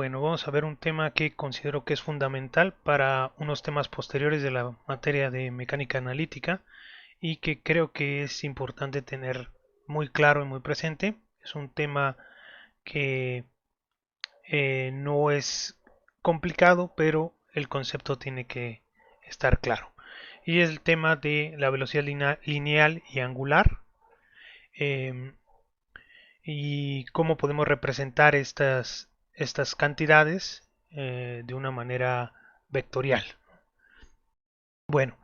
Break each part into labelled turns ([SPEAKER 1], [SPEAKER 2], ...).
[SPEAKER 1] Bueno, vamos a ver un tema que considero que es fundamental para unos temas posteriores de la materia de mecánica analítica y que creo que es importante tener muy claro y muy presente. Es un tema que no es complicado, pero el concepto tiene que estar claro. Y es el tema de la velocidad lineal y angular, em, y cómo podemos representar estas cantidades de una manera vectorial. Bueno,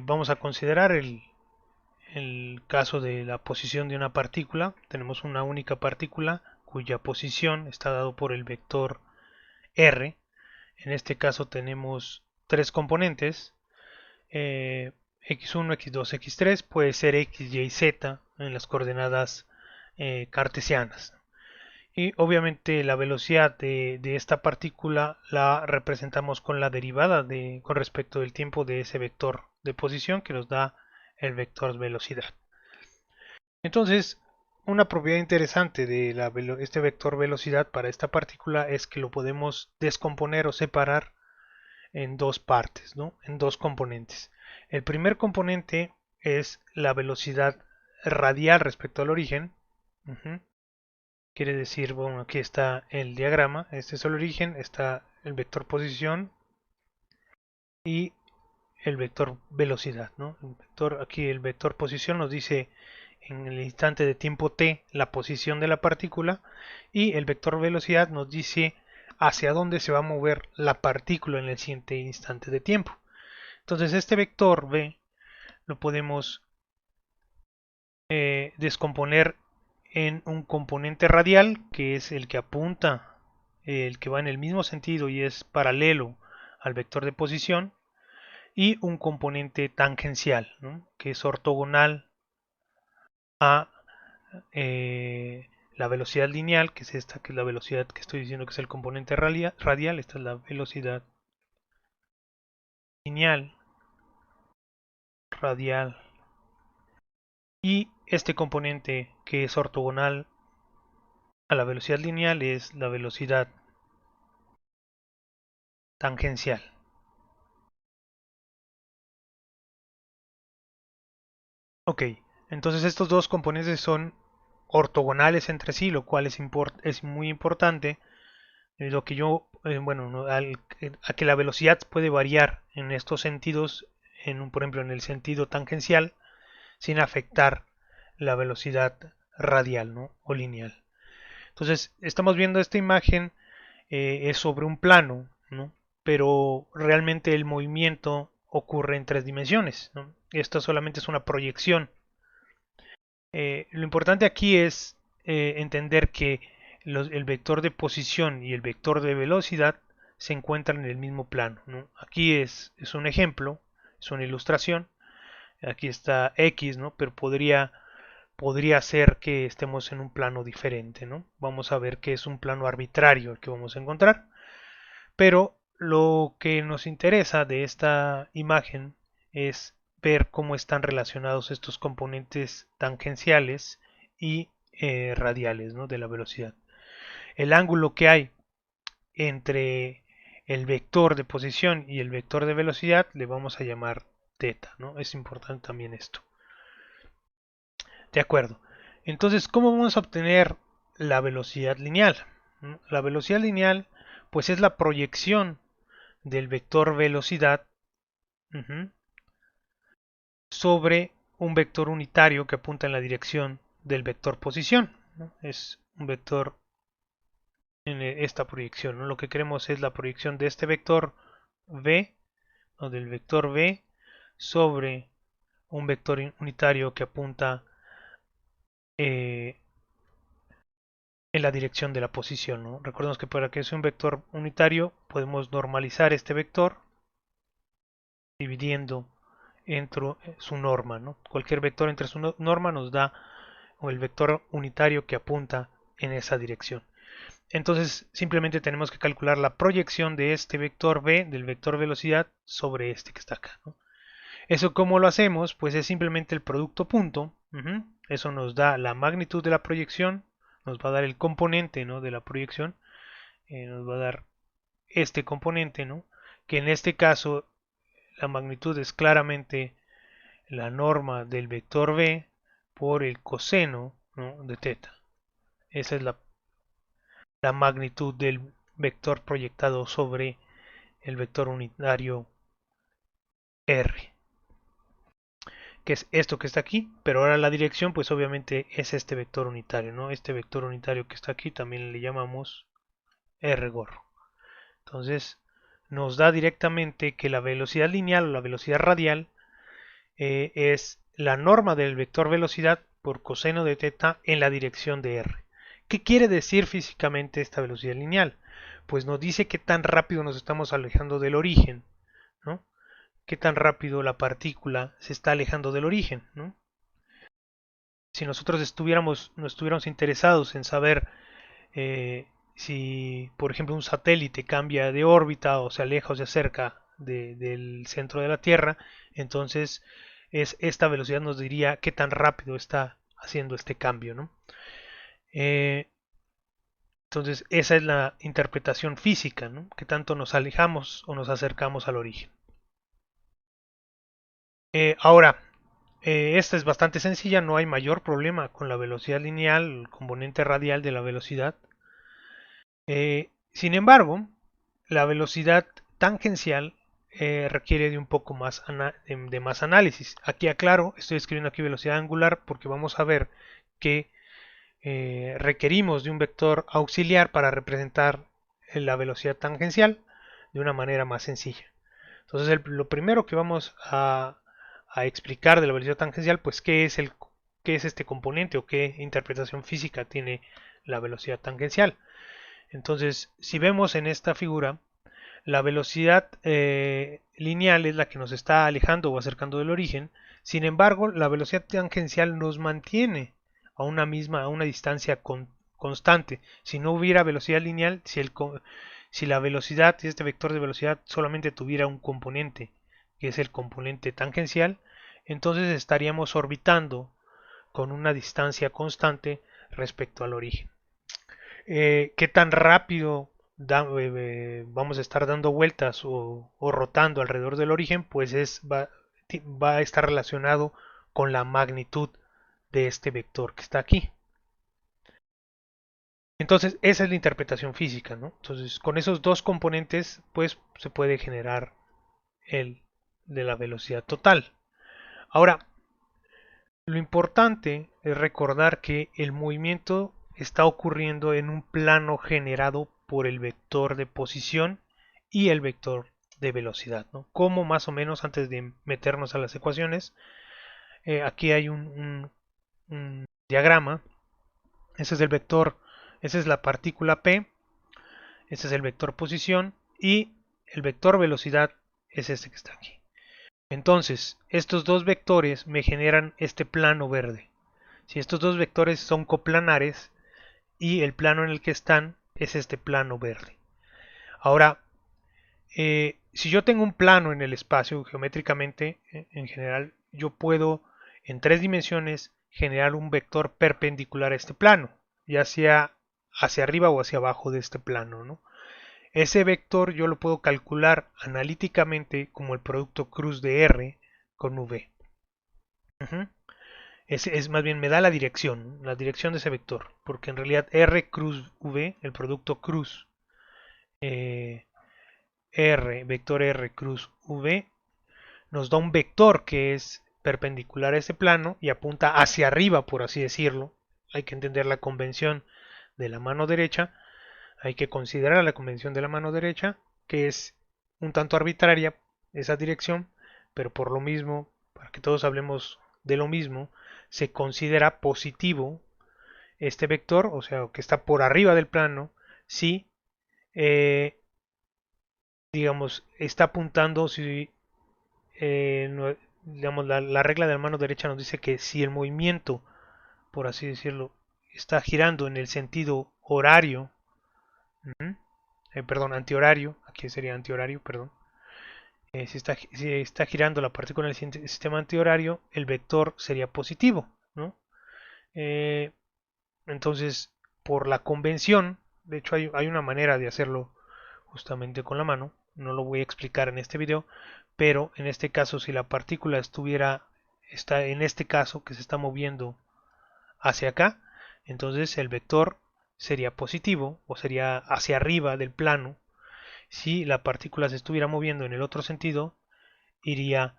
[SPEAKER 1] vamos a considerar el caso de la posición de una partícula. Tenemos una única partícula cuya posición está dado por el vector r. En este caso tenemos tres componentes, x1, x2, x3, puede ser x, y, z en las coordenadas cartesianas. Y obviamente la velocidad de esta partícula la representamos con la derivada con respecto del tiempo de ese vector de posición que nos da el vector velocidad. Entonces, una propiedad interesante de este vector velocidad para esta partícula es que lo podemos descomponer o separar en dos partes, ¿no? En dos componentes. El primer componente es la velocidad radial respecto al origen. Quiere decir, bueno, aquí está el diagrama, este es el origen, está el vector posición y el vector velocidad, ¿no? Aquí el vector posición nos dice en el instante de tiempo t la posición de la partícula y el vector velocidad nos dice hacia dónde se va a mover la partícula en el siguiente instante de tiempo. Entonces este vector v lo podemos descomponer en un componente radial, que es el que apunta, el que va en el mismo sentido y es paralelo al vector de posición, y un componente tangencial, ¿no? Que es ortogonal a la velocidad lineal, que es esta, que es la velocidad que estoy diciendo que es el componente radial, esta es la velocidad lineal, radial, y este componente que es ortogonal a la velocidad lineal es la velocidad tangencial. Ok, entonces estos dos componentes son ortogonales entre sí, lo cual es muy importante. Lo que yo, bueno, a que la velocidad puede variar en estos sentidos, por ejemplo, en el sentido tangencial, sin afectar la velocidad radial, ¿no? O lineal. Entonces, estamos viendo esta imagen, es sobre un plano, ¿no? Pero realmente el movimiento ocurre en tres dimensiones, ¿no? Esto solamente es una proyección. Lo importante aquí es entender que el vector de posición y el vector de velocidad se encuentran en el mismo plano, ¿no? Aquí es un ejemplo, es una ilustración. Aquí está X, ¿no? Pero podría ser que estemos en un plano diferente, ¿no? Vamos a ver que es un plano arbitrario el que vamos a encontrar. Pero lo que nos interesa de esta imagen es ver cómo están relacionados estos componentes tangenciales y radiales, ¿no? De la velocidad. El ángulo que hay entre el vector de posición y el vector de velocidad le vamos a llamar teta, ¿no? Es importante también esto. De acuerdo. Entonces, ¿cómo vamos a obtener la velocidad lineal? La velocidad lineal, pues es la proyección del vector velocidad sobre un vector unitario que apunta en la dirección del vector posición, ¿no? Es un vector en esta proyección, ¿no? Lo que queremos es la proyección de este vector v, o del vector v, sobre un vector unitario que apunta eh, en la dirección de la posición, ¿no? Recordemos que para que sea un vector unitario podemos normalizar este vector dividiendo entre su norma, ¿no? Cualquier vector entre su norma nos da el vector unitario que apunta en esa dirección. Entonces simplemente tenemos que calcular la proyección de este vector v, del vector velocidad, sobre este que está acá, ¿no? ¿Eso cómo lo hacemos? Pues es simplemente el producto punto. Eso nos da la magnitud de la proyección, nos va a dar el componente, ¿no? De la proyección, nos va a dar este componente, ¿no? Que en este caso la magnitud es claramente la norma del vector b por el coseno, ¿no?, de teta. Esa es la magnitud del vector proyectado sobre el vector unitario r, que es esto que está aquí, pero ahora la dirección pues obviamente es este vector unitario, ¿no? Este vector unitario que está aquí también le llamamos r gorro. Entonces nos da directamente que la velocidad lineal o la velocidad radial es la norma del vector velocidad por coseno de teta en la dirección de r. ¿Qué quiere decir físicamente esta velocidad lineal? Pues nos dice qué tan rápido nos estamos alejando del origen, ¿no? Qué tan rápido la partícula se está alejando del origen, ¿no? Si nosotros no estuviéramos interesados en saber si, por ejemplo, un satélite cambia de órbita o se aleja o se acerca del centro de la Tierra, entonces esta velocidad nos diría qué tan rápido está haciendo este cambio, ¿no? Eh, entonces esa es la interpretación física, ¿no? Qué tanto nos alejamos o nos acercamos al origen. Ahora, esta es bastante sencilla, no hay mayor problema con la velocidad lineal, el componente radial de la velocidad. Sin embargo, la velocidad tangencial requiere de un poco más de más análisis. Aquí aclaro, estoy escribiendo aquí velocidad angular porque vamos a ver que requerimos de un vector auxiliar para representar la velocidad tangencial de una manera más sencilla. Entonces lo primero que vamos a explicar de la velocidad tangencial, pues qué es este componente o qué interpretación física tiene la velocidad tangencial. Entonces, si vemos en esta figura, la velocidad lineal es la que nos está alejando o acercando del origen. Sin embargo, la velocidad tangencial nos mantiene a una distancia constante. Si no hubiera velocidad lineal, si la velocidad, si este vector de velocidad solamente tuviera un componente, que es el componente tangencial, entonces estaríamos orbitando con una distancia constante respecto al origen. ¿Qué tan rápido vamos a estar dando vueltas o rotando alrededor del origen? Pues va a estar relacionado con la magnitud de este vector que está aquí. Entonces, esa es la interpretación física, ¿no? Entonces, con esos dos componentes, pues se puede generar el de la velocidad total. Ahora, lo importante es recordar que el movimiento está ocurriendo en un plano generado por el vector de posición y el vector de velocidad, ¿no? Como más o menos antes de meternos a las ecuaciones, aquí hay un diagrama. Ese es el vector, esa es la partícula P, ese es el vector posición y el vector velocidad es este que está aquí. Entonces, estos dos vectores me generan este plano verde. Si estos dos vectores son coplanares y el plano en el que están es este plano verde. Ahora, si yo tengo un plano en el espacio geométricamente, en general, yo puedo en tres dimensiones generar un vector perpendicular a este plano, ya sea hacia arriba o hacia abajo de este plano, ¿no? Ese vector yo lo puedo calcular analíticamente como el producto cruz de R con V. Uh-huh. Es más bien me da la dirección de ese vector, porque en realidad R cruz V, el producto cruz eh, vector R cruz V, nos da un vector que es perpendicular a ese plano y apunta hacia arriba, por así decirlo. Hay que entender la convención de la mano derecha, hay que considerar la convención de la mano derecha, que es un tanto arbitraria esa dirección, pero por lo mismo, para que todos hablemos de lo mismo, se considera positivo este vector, o sea, que está por arriba del plano, si, digamos, está apuntando, si, digamos, la regla de la mano derecha nos dice que si el movimiento, por así decirlo, está girando en el sentido horario, perdón, antihorario, aquí sería antihorario, perdón, si está girando la partícula en el sistema antihorario, el vector sería positivo, ¿no? Entonces, por la convención De hecho hay una manera de hacerlo justamente con la mano. No lo voy a explicar en este video, pero en este caso si la partícula está en este caso que se está moviendo hacia acá, entonces el vector sería positivo o sería hacia arriba del plano. Si la partícula se estuviera moviendo en el otro sentido, iría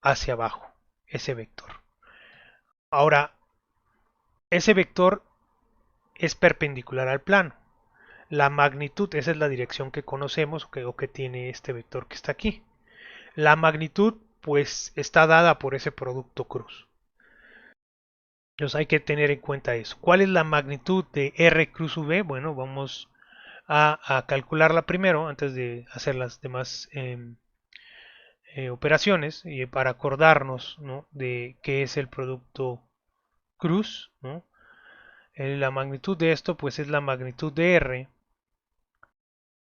[SPEAKER 1] hacia abajo ese vector. Ahora, ese vector es perpendicular al plano. La magnitud, esa es la dirección que conocemos o que tiene este vector que está aquí. La magnitud pues está dada por ese producto cruz. Entonces hay que tener en cuenta eso. ¿Cuál es la magnitud de R cruz V? Bueno, vamos a calcularla primero antes de hacer las demás operaciones y para acordarnos, ¿no?, de qué es el producto cruz, ¿no? La magnitud de esto pues es la magnitud de R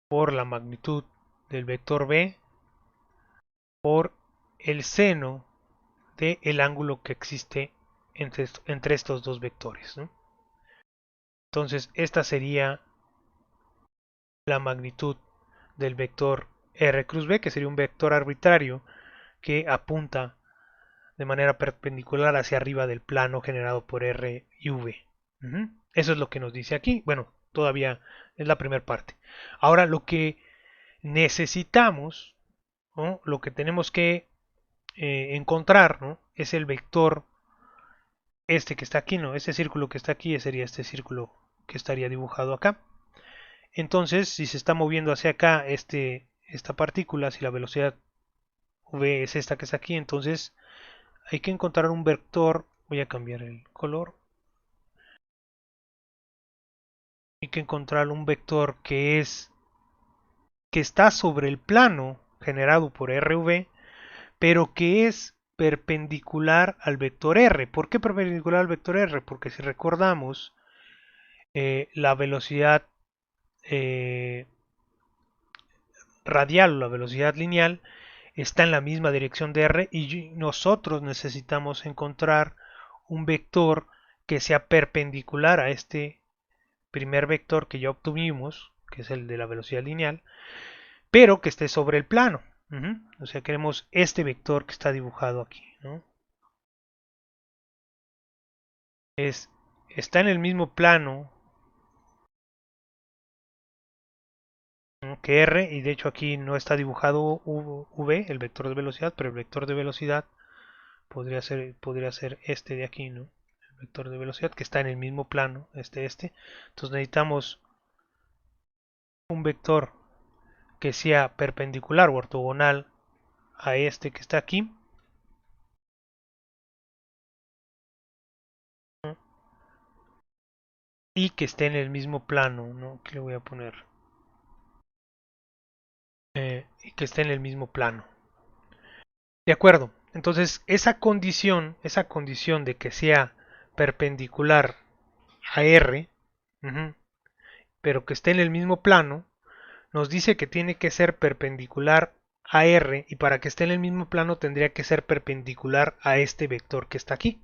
[SPEAKER 1] por la magnitud del vector B por el seno del ángulo que existe entre estos dos vectores, ¿no? Entonces esta sería la magnitud del vector R cruz B, que sería un vector arbitrario que apunta de manera perpendicular hacia arriba del plano generado por R y V. Eso es lo que nos dice aquí. Bueno, todavía es la primera parte. Ahora lo que necesitamos, ¿no?, lo que tenemos que encontrar, ¿no?, es el vector este que está aquí, ¿no? Este círculo que está aquí sería este círculo que estaría dibujado acá. Entonces, si se está moviendo hacia acá esta partícula, si la velocidad v es esta que está aquí, entonces hay que encontrar un vector. Voy a cambiar el color. Hay que encontrar un vector que está sobre el plano generado por RV, pero que es perpendicular al vector R. ¿Por qué perpendicular al vector R? Porque si recordamos, la velocidad radial o la velocidad lineal está en la misma dirección de R y nosotros necesitamos encontrar un vector que sea perpendicular a este primer vector que ya obtuvimos, que es el de la velocidad lineal, pero que esté sobre el plano. O sea, queremos este vector que está dibujado aquí, ¿no? Está en el mismo plano, ¿no?, que R, y de hecho aquí no está dibujado V, el vector de velocidad, pero el vector de velocidad podría ser este de aquí, ¿no? El vector de velocidad que está en el mismo plano, este. Entonces necesitamos un vector que sea perpendicular o ortogonal a este que está aquí, ¿no?, y que esté en el mismo plano, ¿no? Que le voy a poner y que esté en el mismo plano. De acuerdo. Entonces esa condición de que sea perpendicular a R, pero que esté en el mismo plano, nos dice que tiene que ser perpendicular a R, y para que esté en el mismo plano tendría que ser perpendicular a este vector que está aquí.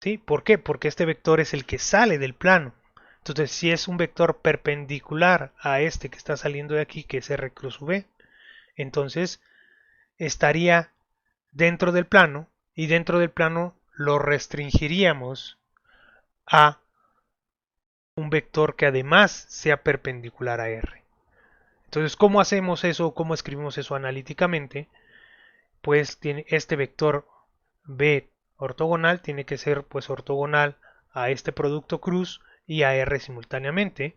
[SPEAKER 1] ¿Sí? ¿Por qué? Porque este vector es el que sale del plano. Entonces, si es un vector perpendicular a este que está saliendo de aquí, que es R cruz V, entonces estaría dentro del plano, y dentro del plano lo restringiríamos a un vector que además sea perpendicular a R. Entonces, ¿cómo hacemos eso? ¿Cómo escribimos eso analíticamente? Pues tiene este vector B ortogonal tiene que ser pues ortogonal a este producto cruz y a R simultáneamente.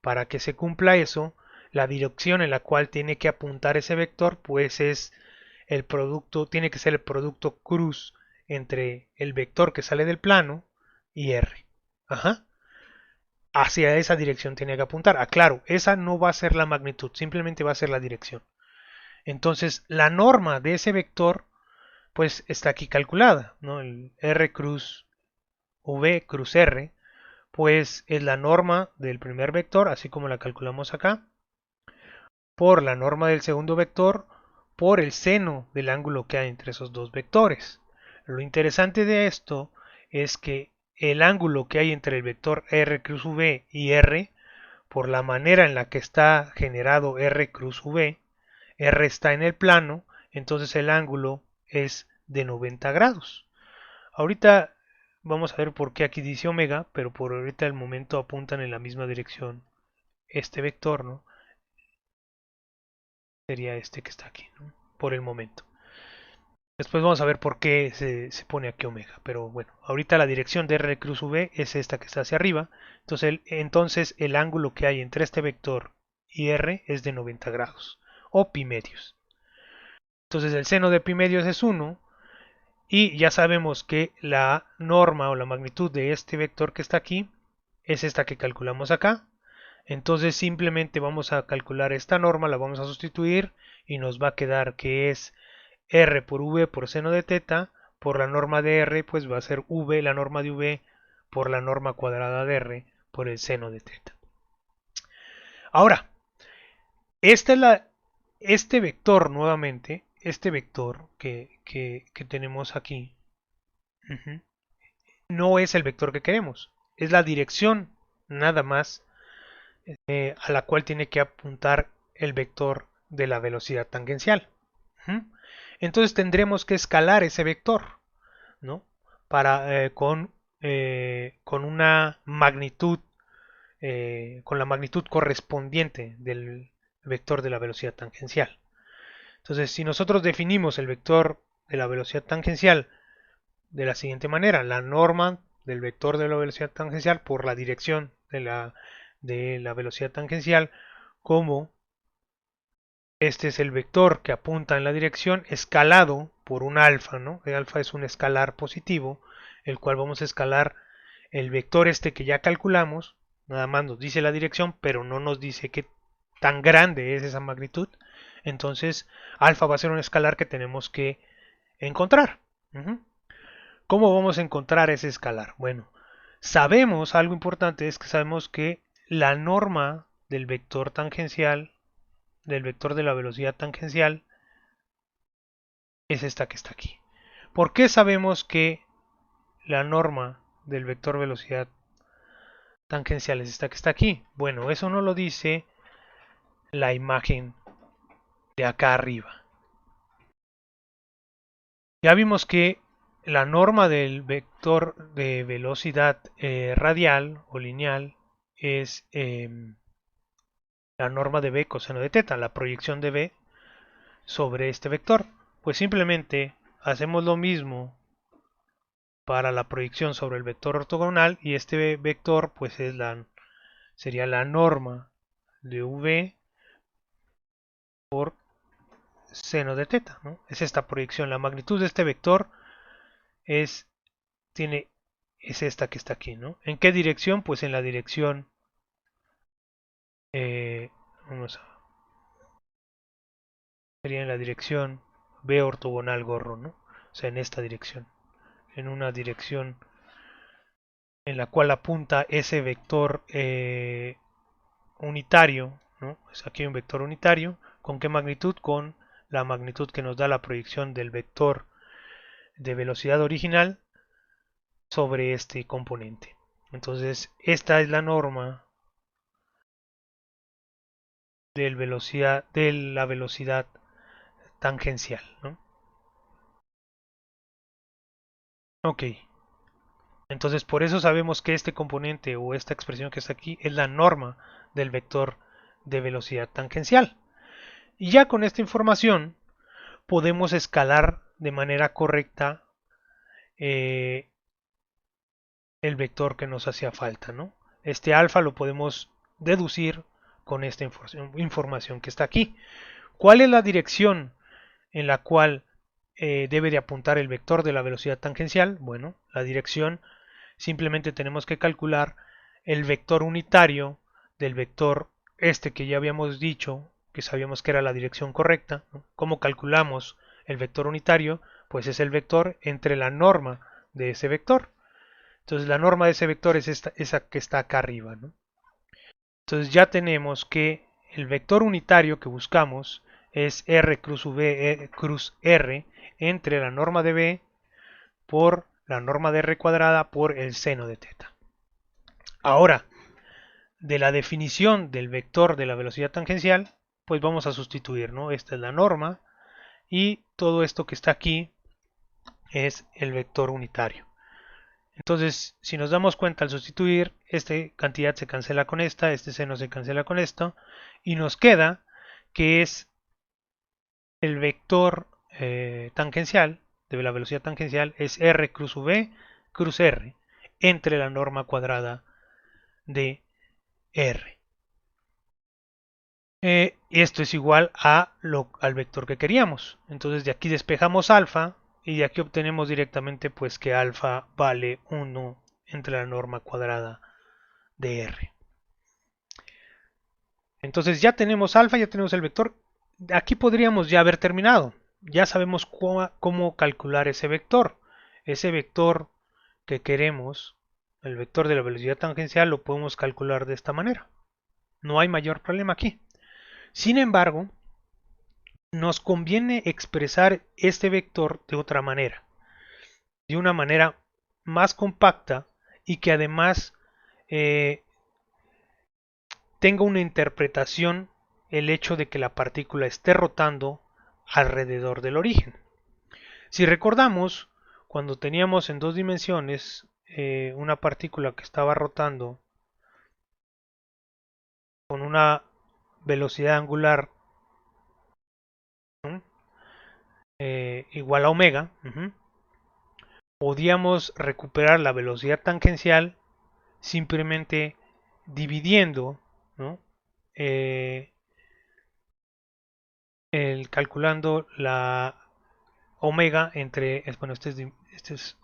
[SPEAKER 1] Para que se cumpla eso, la dirección en la cual tiene que apuntar ese vector pues es el producto, tiene que ser el producto cruz entre el vector que sale del plano y R. Hacia esa dirección tiene que apuntar. Claro, esa no va a ser la magnitud, simplemente va a ser la dirección. Entonces, la norma de ese vector pues está aquí calculada, ¿no? El R cruz V cruz R, pues es la norma del primer vector, así como la calculamos acá, por la norma del segundo vector, por el seno del ángulo que hay entre esos dos vectores. Lo interesante de esto es que el ángulo que hay entre el vector R cruz V y R, por la manera en la que está generado R cruz V, R está en el plano, entonces el ángulo es de 90 grados. Ahorita vamos a ver por qué aquí dice omega, pero por ahorita el momento apuntan en la misma dirección. Este vector, ¿no? Sería este que está aquí, ¿no? Por el momento. Después vamos a ver por qué se pone aquí omega. Pero bueno, ahorita la dirección de R cruz V es esta que está hacia arriba. Entonces el ángulo que hay entre este vector y R es de 90 grados. O pi medios. Entonces el seno de pi medios es 1. Y ya sabemos que la norma o la magnitud de este vector que está aquí es esta que calculamos acá. Entonces simplemente vamos a calcular esta norma, la vamos a sustituir y nos va a quedar que es R por V por seno de teta por la norma de R, pues va a ser V, la norma de V por la norma cuadrada de R por el seno de teta. Ahora, este vector nuevamente, este vector que tenemos aquí, no es el vector que queremos, es la dirección nada más a la cual tiene que apuntar el vector de la velocidad tangencial. Entonces tendremos que escalar ese vector, ¿no? Con una magnitud, con la magnitud correspondiente del vector de la velocidad tangencial. Entonces, si nosotros definimos el vector de la velocidad tangencial de la siguiente manera, la norma del vector de la velocidad tangencial por la dirección de la velocidad tangencial, como este es el vector que apunta en la dirección escalado por un alfa, ¿no? El alfa es un escalar positivo, el cual vamos a escalar el vector este que ya calculamos, nada más nos dice la dirección, pero no nos dice qué tan grande es esa magnitud. Entonces, alfa va a ser un escalar que tenemos que encontrar. ¿Cómo vamos a encontrar ese escalar? Bueno, sabemos, algo importante es que sabemos que la norma del vector tangencial, del vector de la velocidad tangencial, es esta que está aquí. ¿Por qué sabemos que la norma del vector velocidad tangencial es esta que está aquí? Bueno, eso no lo dice la imagen de acá arriba. Ya vimos que la norma del vector de velocidad radial o lineal es la norma de b coseno de teta, la proyección de b sobre este vector. Pues simplemente hacemos lo mismo para la proyección sobre el vector ortogonal y este vector pues sería la norma de v por seno de teta, ¿no? Es esta proyección, la magnitud de este vector es, es esta que está aquí, ¿no? ¿En qué dirección? Pues en la dirección, eh, vamos a, sería en la dirección b ortogonal gorro, ¿no? O sea, en esta dirección, en una dirección en la cual apunta ese vector unitario, ¿no? Pues aquí hay un vector unitario, ¿con qué magnitud? Con la magnitud que nos da la proyección del vector de velocidad original sobre este componente. Entonces, esta es la norma de la velocidad tangencial, ¿no? Ok, entonces por eso sabemos que este componente o esta expresión que está aquí es la norma del vector de velocidad tangencial. Y ya con esta información podemos escalar de manera correcta el vector que nos hacía falta, ¿no? Este alfa lo podemos deducir con esta información que está aquí. ¿Cuál es la dirección en la cual debe de apuntar el vector de la velocidad tangencial? Bueno, la dirección simplemente tenemos que calcular el vector unitario del vector este que ya habíamos dicho, que sabíamos que era la dirección correcta, ¿no? ¿Cómo calculamos el vector unitario? Pues es el vector entre la norma de ese vector. Entonces la norma de ese vector es esa que está acá arriba, ¿no? Entonces ya tenemos que el vector unitario que buscamos es R cruz V cruz R entre la norma de B por la norma de R cuadrada por el seno de teta. Ahora, de la definición del vector de la velocidad tangencial, pues vamos a sustituir, ¿no? Esta es la norma y todo esto que está aquí es el vector unitario. Entonces, si nos damos cuenta al sustituir, esta cantidad se cancela con esta, este seno se cancela con esto, y nos queda que es el vector tangencial, de la velocidad tangencial, es r cruz v cruz r, entre la norma cuadrada de r. Esto es igual al vector que queríamos. Entonces de aquí despejamos alfa y de aquí obtenemos directamente pues que alfa vale 1 entre la norma cuadrada de r. Entonces ya tenemos alfa, ya tenemos el vector. Aquí podríamos ya haber terminado. Ya sabemos cómo calcular ese vector. Ese vector que queremos, el vector de la velocidad tangencial, lo podemos calcular de esta manera. No hay mayor problema aquí. Sin embargo, nos conviene expresar este vector de otra manera. De una manera más compacta y que además tenga una interpretación el hecho de que la partícula esté rotando alrededor del origen. Si recordamos, cuando teníamos en 2 dimensiones una partícula que estaba rotando con una velocidad angular igual a omega, podíamos recuperar la velocidad tangencial simplemente dividiendo, ¿no? Calculando la omega entre, bueno, este es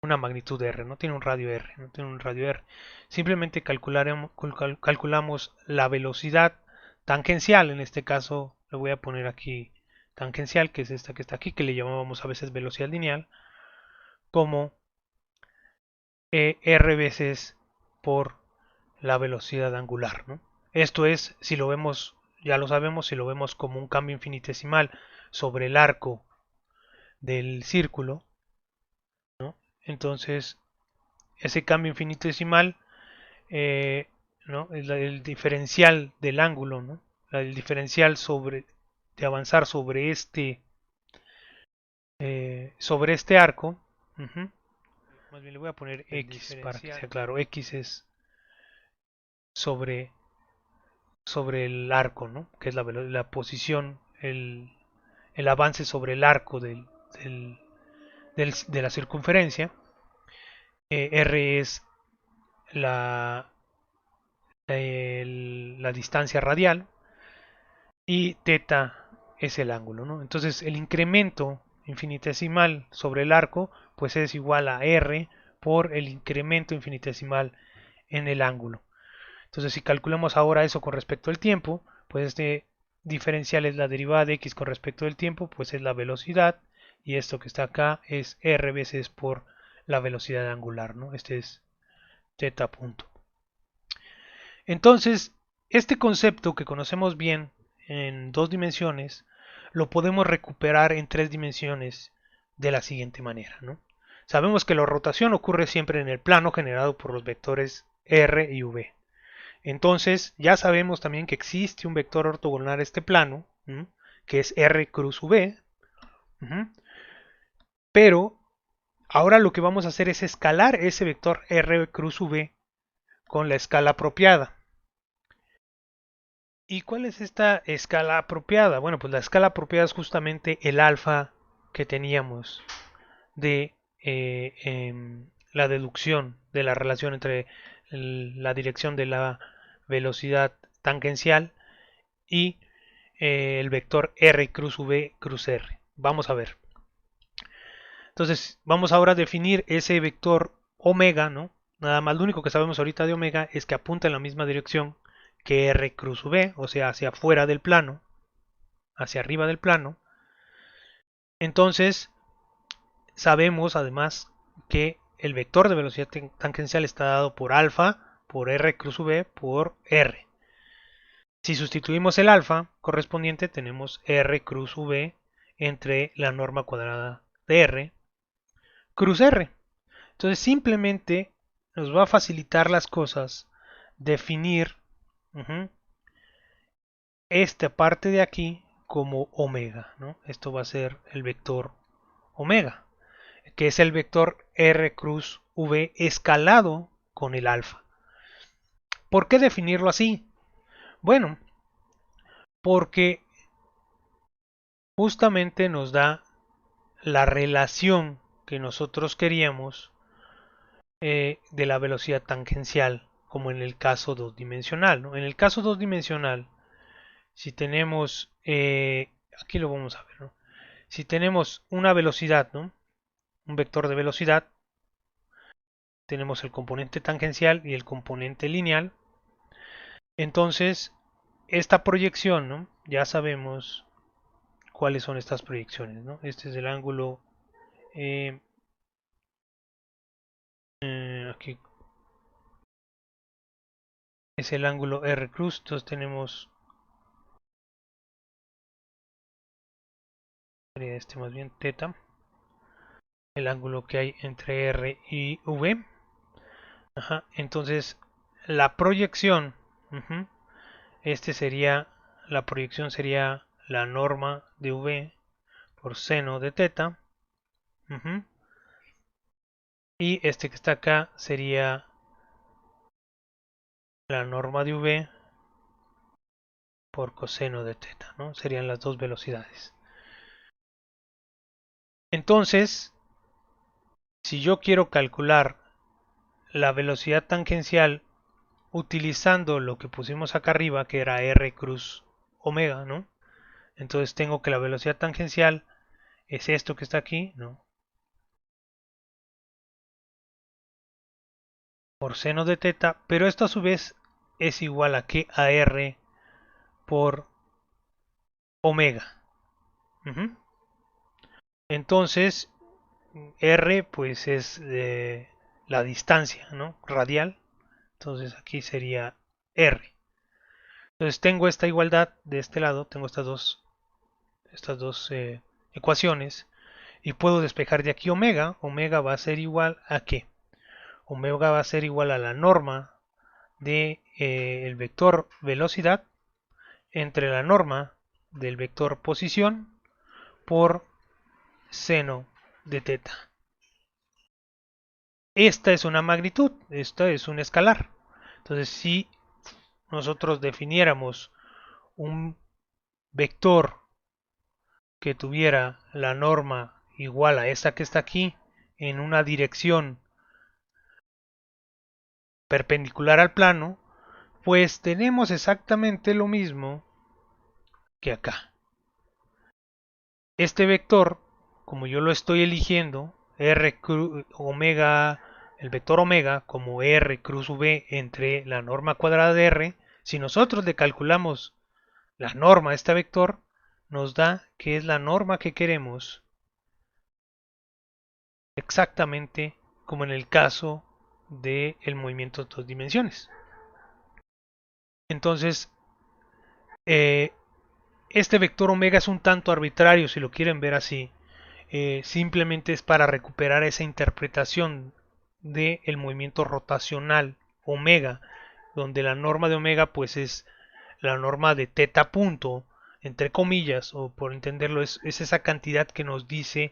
[SPEAKER 1] una magnitud R, no tiene un radio R, no tiene un radio R. Simplemente calculamos la velocidad tangencial, en este caso le voy a poner aquí tangencial, que es esta que está aquí, que le llamábamos a veces velocidad lineal, como R veces por la velocidad angular, ¿no? Esto es, si lo vemos, ya lo sabemos, si lo vemos como un cambio infinitesimal sobre el arco del círculo, ¿no? Entonces, ese cambio infinitesimal, ¿no? Es el diferencial del ángulo, ¿no? El diferencial de avanzar sobre este arco. Más bien le voy a poner X para que sea claro. X es sobre el arco, ¿no? Que es la posición, el avance sobre el arco de la circunferencia. R es la distancia radial y teta es el ángulo, ¿no? Entonces el incremento infinitesimal sobre el arco pues es igual a R por el incremento infinitesimal en el ángulo. Entonces si calculamos ahora eso con respecto al tiempo, pues este diferencial es la derivada de x con respecto del tiempo, pues es la velocidad, y esto que está acá es r veces por la velocidad angular, ¿no? Este es teta punto. Entonces, este concepto que conocemos bien en 2 dimensiones, lo podemos recuperar en 3 dimensiones de la siguiente manera, ¿no? Sabemos que la rotación ocurre siempre en el plano generado por los vectores r y v. Entonces, ya sabemos también que existe un vector ortogonal a este plano, ¿no? Que es r cruz v. Pero ahora lo que vamos a hacer es escalar ese vector r cruz v con la escala apropiada. ¿Y cuál es esta escala apropiada? Bueno, pues la escala apropiada es justamente el alfa que teníamos de la deducción de la relación entre la dirección de la velocidad tangencial y el vector r cruz v cruz r. Vamos a ver. Entonces, vamos ahora a definir ese vector omega, ¿no? Nada más, lo único que sabemos ahorita de omega es que apunta en la misma dirección que r cruz v, o sea, hacia afuera del plano, hacia arriba del plano. Entonces, sabemos además que el vector de velocidad tangencial está dado por alfa, por r cruz v, por r. Si sustituimos el alfa correspondiente, tenemos r cruz v entre la norma cuadrada de r cruz r. Entonces simplemente nos va a facilitar las cosas definir esta parte de aquí como omega, ¿no? Esto va a ser el vector omega, que es el vector R cruz V escalado con el alfa. ¿Por qué definirlo así? Bueno, porque justamente nos da la relación que nosotros queríamos de la velocidad tangencial, como en el caso dos dimensional, ¿no? En el caso dos dimensional, si tenemos, aquí lo vamos a ver, ¿no? Si tenemos una velocidad, ¿no? Un vector de velocidad, tenemos el componente tangencial y el componente lineal. Entonces, esta proyección, ¿no? Ya sabemos cuáles son estas proyecciones, ¿no? Este es el ángulo, eh, aquí es el ángulo R cruz, entonces tenemos, sería este más bien teta, el ángulo que hay entre R y V. Ajá, entonces, la proyección, este sería, la proyección sería la norma de V por seno de teta. Y este que está acá sería la norma de V por coseno de teta, ¿no? Serían las dos velocidades. Entonces, si yo quiero calcular la velocidad tangencial utilizando lo que pusimos acá arriba, que era R cruz omega, ¿no? Entonces tengo que la velocidad tangencial es esto que está aquí, ¿no? Por seno de teta, pero esto a su vez es igual a que a R por omega. Entonces, R pues es la distancia, ¿no? Radial. Entonces aquí sería R. Entonces tengo esta igualdad de este lado, tengo estas dos ecuaciones y puedo despejar de aquí omega. Omega va a ser igual a ¿qué? Omega va a ser igual a la norma de el vector velocidad entre la norma del vector posición por seno de teta. Esta es una magnitud, esta es un escalar. Entonces, si nosotros definiéramos un vector que tuviera la norma igual a esta que está aquí en una dirección perpendicular al plano, pues tenemos exactamente lo mismo que acá. Este vector, como yo lo estoy eligiendo, omega, el vector omega como R cruz V entre la norma cuadrada de R, si nosotros le calculamos la norma a este vector, nos da que es la norma que queremos exactamente como en el caso del movimiento de dos dimensiones. Entonces, eh, este vector omega es un tanto arbitrario si lo quieren ver así. Simplemente es para recuperar esa interpretación del movimiento rotacional omega, donde la norma de omega pues es la norma de teta punto, entre comillas, o por entenderlo, es esa cantidad que nos dice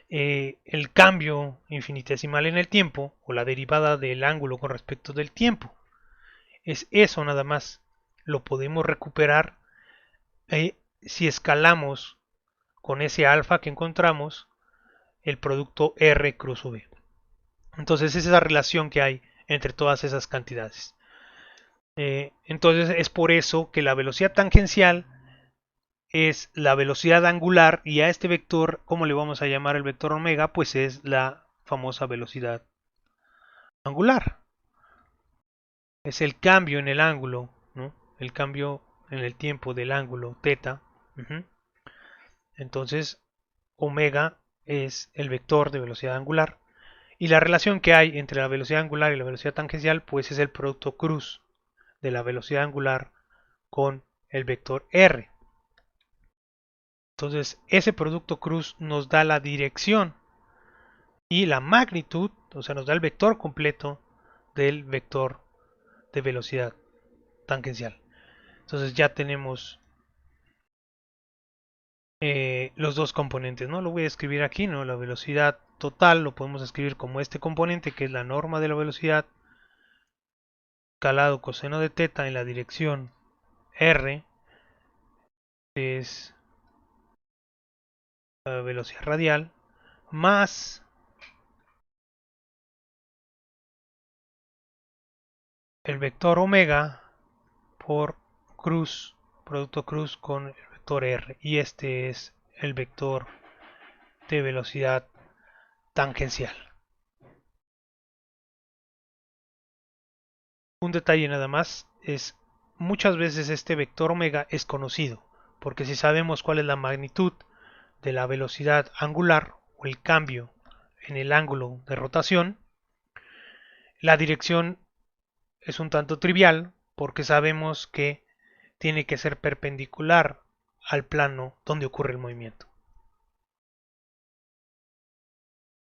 [SPEAKER 1] el cambio infinitesimal en el tiempo, o la derivada del ángulo con respecto del tiempo. Es eso nada más. Lo podemos recuperar si escalamos con ese alfa que encontramos el producto R cruz V. Entonces es esa relación que hay entre todas esas cantidades. Entonces es por eso que la velocidad tangencial es la velocidad angular y a este vector, ¿cómo le vamos a llamar el vector omega? Pues es la famosa velocidad angular. Es el cambio en el ángulo, ¿no? El cambio en el tiempo del ángulo teta. Entonces omega es el vector de velocidad angular. Y la relación que hay entre la velocidad angular y la velocidad tangencial, pues es el producto cruz de la velocidad angular con el vector r. Entonces, ese producto cruz nos da la dirección y la magnitud, o sea, nos da el vector completo del de velocidad tangencial. Entonces ya tenemos los dos componentes, ¿no? Lo voy a escribir aquí, ¿no? La velocidad total lo podemos escribir como este componente, que es la norma de la velocidad, calado coseno de teta en la dirección r, es la velocidad radial, más el vector omega por cruz, producto cruz con el vector r. Y este es el vector de velocidad tangencial. Un detalle nada más es, muchas veces este vector omega es conocido, porque si sabemos cuál es la magnitud de la velocidad angular o el cambio en el ángulo de rotación, la dirección es un tanto trivial porque sabemos que tiene que ser perpendicular al plano donde ocurre el movimiento.